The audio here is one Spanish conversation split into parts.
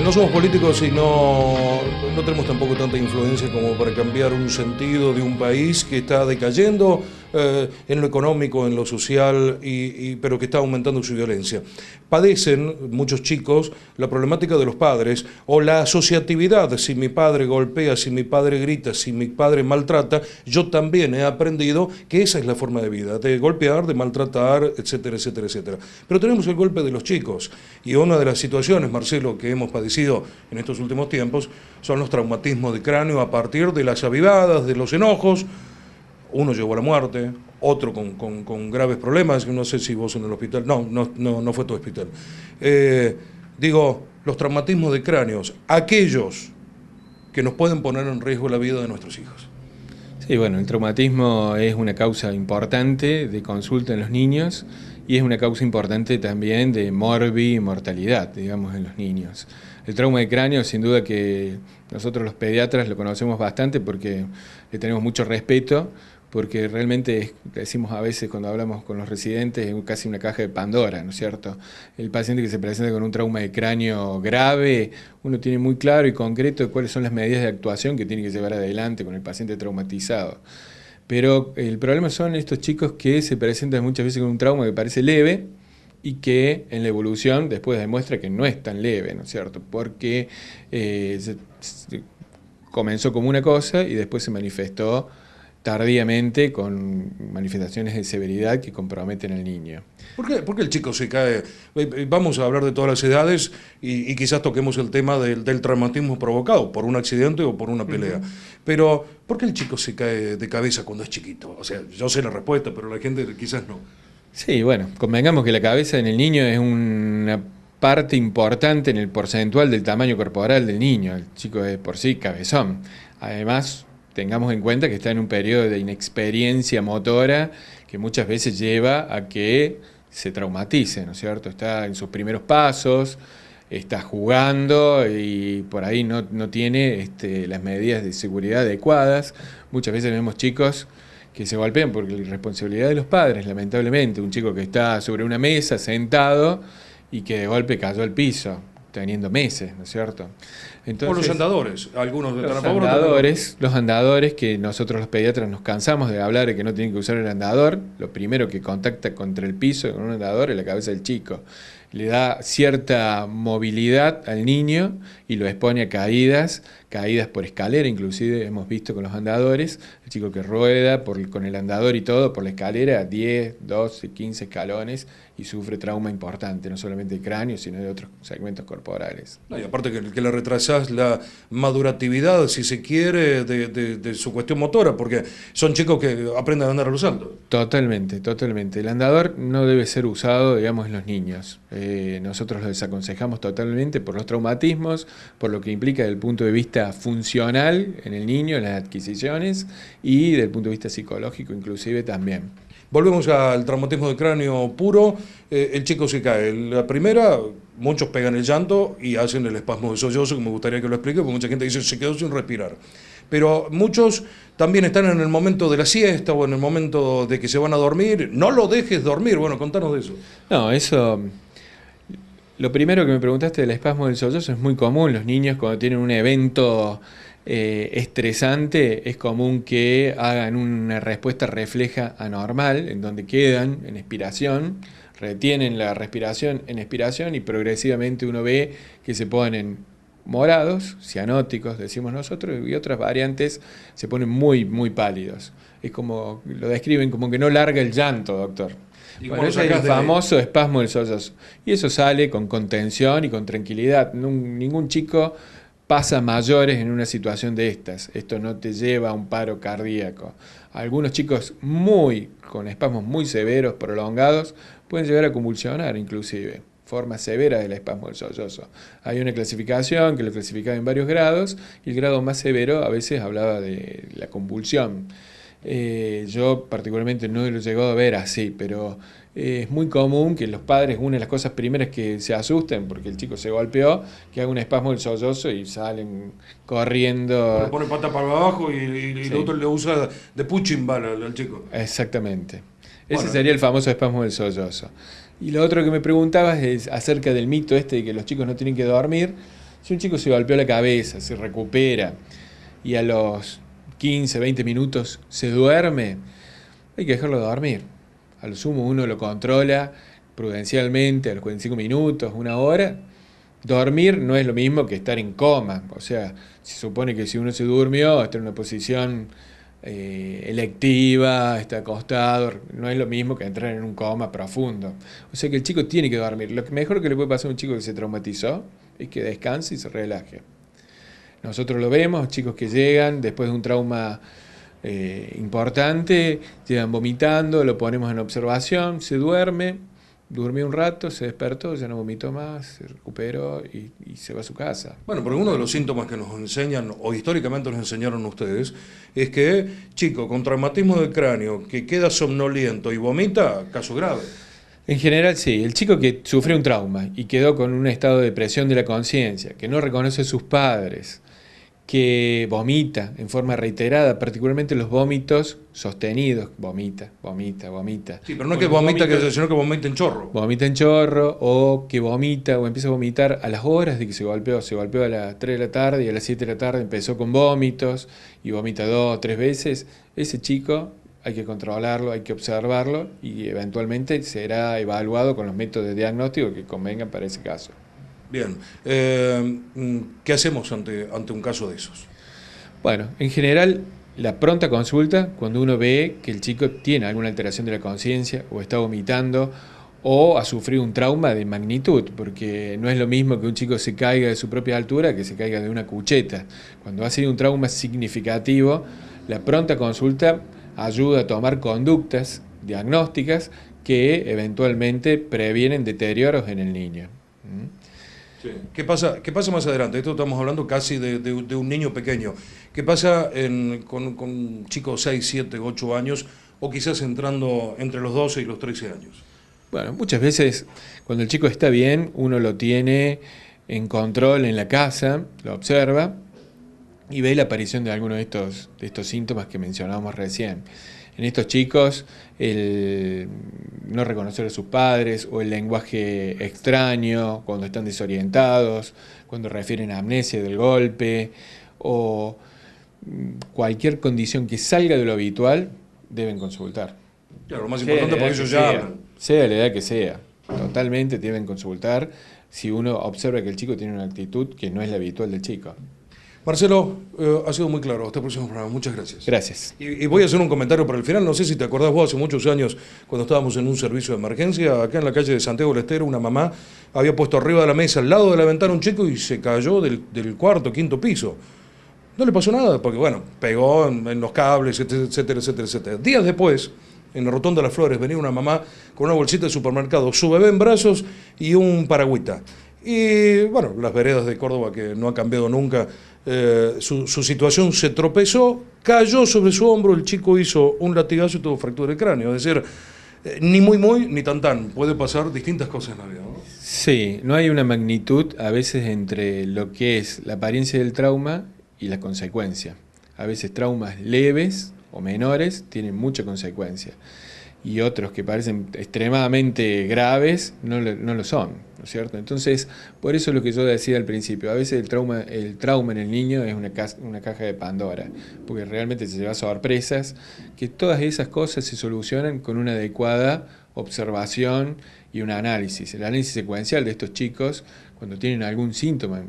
No somos políticos y no tenemos tampoco tanta influencia como para cambiar un sentido de un país que está decayendo en lo económico, en lo social, pero que está aumentando su violencia. Padecen muchos chicos la problemática de los padres o la asociatividad. Si mi padre golpea, si mi padre grita, si mi padre maltrata, yo también he aprendido que esa es la forma de vida, de golpear, de maltratar, etcétera, etcétera, etcétera. Pero tenemos el golpe de los chicos y una de las situaciones, Marcelo, que hemos padecido en estos últimos tiempos son los traumatismos de cráneo a partir de las avivadas, de los enojos. Uno llegó a la muerte, otro con graves problemas, no sé si vos en el hospital, no fue tu hospital. Digo, los traumatismos de cráneos, aquellos que nos pueden poner en riesgo la vida de nuestros hijos. Sí, bueno, el traumatismo es una causa importante de consulta en los niños y es una causa importante también de mortalidad, digamos, en los niños. El trauma de cráneo, sin duda que nosotros los pediatras lo conocemos bastante porque le tenemos mucho respeto, porque realmente, decimos a veces cuando hablamos con los residentes, es casi una caja de Pandora, ¿no es cierto? El paciente que se presenta con un trauma de cráneo grave, uno tiene muy claro y concreto cuáles son las medidas de actuación que tiene que llevar adelante con el paciente traumatizado. Pero el problema son estos chicos que se presentan muchas veces con un trauma que parece leve y que en la evolución después demuestra que no es tan leve, ¿no es cierto? Porque comenzó como una cosa y después se manifestó tardíamente con manifestaciones de severidad que comprometen al niño. ¿Por qué el chico se cae? Vamos a hablar de todas las edades y quizás toquemos el tema del traumatismo provocado por un accidente o por una pelea. Pero, ¿por qué el chico se cae de cabeza cuando es chiquito? O sea, yo sé la respuesta, pero la gente quizás no. Sí, bueno, convengamos que la cabeza en el niño es una parte importante en el porcentual del tamaño corporal del niño. El chico es por sí cabezón. Además, tengamos en cuenta que está en un periodo de inexperiencia motora que muchas veces lleva a que se traumatice, ¿no es cierto? Está en sus primeros pasos, está jugando y por ahí no tiene las medidas de seguridad adecuadas. Muchas veces vemos chicos que se golpean por la irresponsabilidad de los padres, lamentablemente. Un chico que está sobre una mesa, sentado, y que de golpe cayó al piso, teniendo meses, ¿no es cierto? Entonces, o los andadores, algunos están a favor. Los andadores, que nosotros los pediatras nos cansamos de hablar de que no tienen que usar el andador. Lo primero que contacta contra el piso con un andador es la cabeza del chico. Le da cierta movilidad al niño y lo expone a caídas por escalera, inclusive hemos visto con los andadores, el chico que rueda con el andador y todo por la escalera, 10, 12, 15 escalones y sufre trauma importante, no solamente de cráneo, sino de otros segmentos corporales. No, y aparte que le retrasás la maduratividad, si se quiere, de su cuestión motora, porque son chicos que aprenden a andar a los saltos. Totalmente, totalmente. El andador no debe ser usado, digamos, en los niños. Nosotros lo desaconsejamos totalmente por los traumatismos, por lo que implica desde el punto de vista funcional en el niño, en las adquisiciones, y desde el punto de vista psicológico inclusive también. Volvemos al traumatismo de cráneo puro, el chico se cae. La primera, muchos pegan el llanto y hacen el espasmo de sollozo, que me gustaría que lo explique, porque mucha gente dice se quedó sin respirar. Pero muchos también están en el momento de la siesta o en el momento de que se van a dormir. No lo dejes dormir, bueno, contanos de eso. No, eso... Lo primero que me preguntaste del espasmo del sollozo es muy común. Los niños cuando tienen un evento estresante es común que hagan una respuesta refleja anormal, en donde quedan en expiración, retienen la respiración en expiración y progresivamente uno ve que se ponen morados, cianóticos, decimos nosotros, y otras variantes se ponen muy, muy pálidos. Es como, lo describen como que no larga el llanto, doctor. Bueno, ese es el famoso espasmo del sollozo. Y eso sale con contención y con tranquilidad. Ningún chico pasa mayores en una situación de estas. Esto no te lleva a un paro cardíaco. Algunos chicos con espasmos muy severos, prolongados, pueden llegar a convulsionar inclusive. Forma severa del espasmo del sollozo. Hay una clasificación que lo clasificaba en varios grados y el grado más severo a veces hablaba de la convulsión. Yo particularmente no lo he llegado a ver así, pero es muy común que los padres, una de las cosas primeras que se asusten porque el chico se golpeó, que haga un espasmo del sollozo y salen corriendo. Le pone pata para abajo y sí. El otro le usa de punching ball al chico. Exactamente. Ese sería el famoso espasmo del sollozo. Y lo otro que me preguntabas es acerca del mito de que los chicos no tienen que dormir. Si un chico se golpeó la cabeza, se recupera y a los 15, 20 minutos se duerme, hay que dejarlo dormir. A lo sumo uno lo controla prudencialmente a los 45 minutos, una hora. Dormir no es lo mismo que estar en coma. O sea, se supone que si uno se durmió, está en una posición electiva, está acostado, no es lo mismo que entrar en un coma profundo. O sea que el chico tiene que dormir. Lo mejor que le puede pasar a un chico que se traumatizó es que descanse y se relaje. Nosotros lo vemos, chicos que llegan después de un trauma importante, llegan vomitando, lo ponemos en observación, se durmió un rato, se despertó, ya no vomitó más, se recuperó y se va a su casa. Bueno, porque uno de los síntomas que nos enseñan, o históricamente nos enseñaron ustedes, es que, chico, con traumatismo del cráneo, que queda somnoliento y vomita, caso grave. En general sí, el chico que sufrió un trauma y quedó con un estado de depresión de la conciencia, que no reconoce a sus padres, que vomita en forma reiterada, particularmente los vómitos sostenidos, vomita. Sí, pero no es que vomita, sino que vomita en chorro. Vomita en chorro, o que vomita o empieza a vomitar a las horas de que se golpeó a las 3 de la tarde y a las 7 de la tarde empezó con vómitos y vomita 2 o 3 veces. Ese chico hay que controlarlo, hay que observarlo y eventualmente será evaluado con los métodos de diagnóstico que convengan para ese caso. Bien, ¿qué hacemos ante un caso de esos? Bueno, en general, la pronta consulta, cuando uno ve que el chico tiene alguna alteración de la conciencia o está vomitando o ha sufrido un trauma de magnitud, porque no es lo mismo que un chico se caiga de su propia altura que se caiga de una cucheta. Cuando ha sido un trauma significativo, la pronta consulta ayuda a tomar conductas diagnósticas que eventualmente previenen deterioros en el niño. Sí. ¿Qué pasa más adelante? Esto estamos hablando casi de un niño pequeño. ¿Qué pasa con chicos 6, 7, 8 años o quizás entrando entre los 12 y los 13 años? Bueno, muchas veces cuando el chico está bien, uno lo tiene en control en la casa, lo observa y ve la aparición de algunos de estos síntomas que mencionábamos recién. En estos chicos, el no reconocer a sus padres o el lenguaje extraño, cuando están desorientados, cuando refieren a amnesia del golpe o cualquier condición que salga de lo habitual, deben consultar. Claro, lo más importante porque ellos ya hablan. Sea la edad que sea, totalmente deben consultar si uno observa que el chico tiene una actitud que no es la habitual del chico. Marcelo, ha sido muy claro. Hasta el próximo programa. Muchas gracias. Gracias. Y voy a hacer un comentario para el final. No sé si te acordás vos, hace muchos años, cuando estábamos en un servicio de emergencia, acá en la calle de Santiago del Estero, una mamá había puesto arriba de la mesa, al lado de la ventana, un chico y se cayó del cuarto, quinto piso. No le pasó nada, porque bueno, pegó en los cables, etcétera, etcétera, etcétera. Días después, en la Rotonda de las Flores, venía una mamá con una bolsita de supermercado, su bebé en brazos y un paragüita. Y bueno, las veredas de Córdoba, que no ha cambiado nunca, su situación, se tropezó, cayó sobre su hombro, el chico hizo un latigazo y tuvo fractura de cráneo. Es decir, ni muy ni tan. Puede pasar distintas cosas en la vida, ¿no? Sí, no hay una magnitud a veces entre lo que es la apariencia del trauma y la consecuencia. A veces traumas leves o menores tienen mucha consecuencia y otros que parecen extremadamente graves no lo son, ¿no es cierto? Entonces, por eso es lo que yo decía al principio, a veces el trauma en el niño es una caja de Pandora, porque realmente se lleva sorpresas, que todas esas cosas se solucionan con una adecuada observación y un análisis. El análisis secuencial de estos chicos, cuando tienen algún síntoma,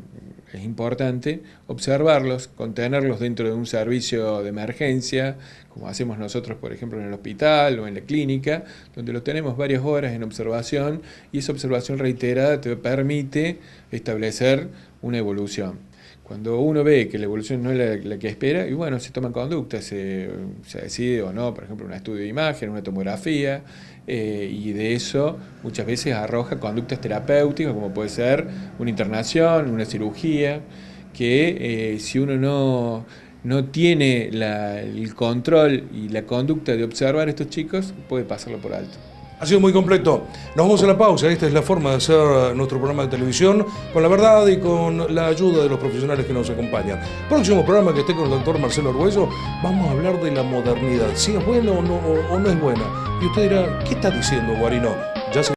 es importante observarlos, contenerlos dentro de un servicio de emergencia, como hacemos nosotros, por ejemplo, en el hospital o en la clínica, donde los tenemos varias horas en observación y esa observación reiterada te permite establecer una evolución. Cuando uno ve que la evolución no es la que espera, y bueno, se toman conductas, se decide o no, por ejemplo, un estudio de imagen, una tomografía, y de eso muchas veces arroja conductas terapéuticas, como puede ser una internación, una cirugía, que si uno no tiene el control y la conducta de observar a estos chicos, puede pasarlo por alto. Ha sido muy completo. Nos vamos a la pausa. Esta es la forma de hacer nuestro programa de televisión, con la verdad y con la ayuda de los profesionales que nos acompañan. Próximo programa que esté con el doctor Marcelo Argüello, vamos a hablar de la modernidad, si es buena o no es buena. Y usted dirá, ¿qué está diciendo, Guarino? Ya se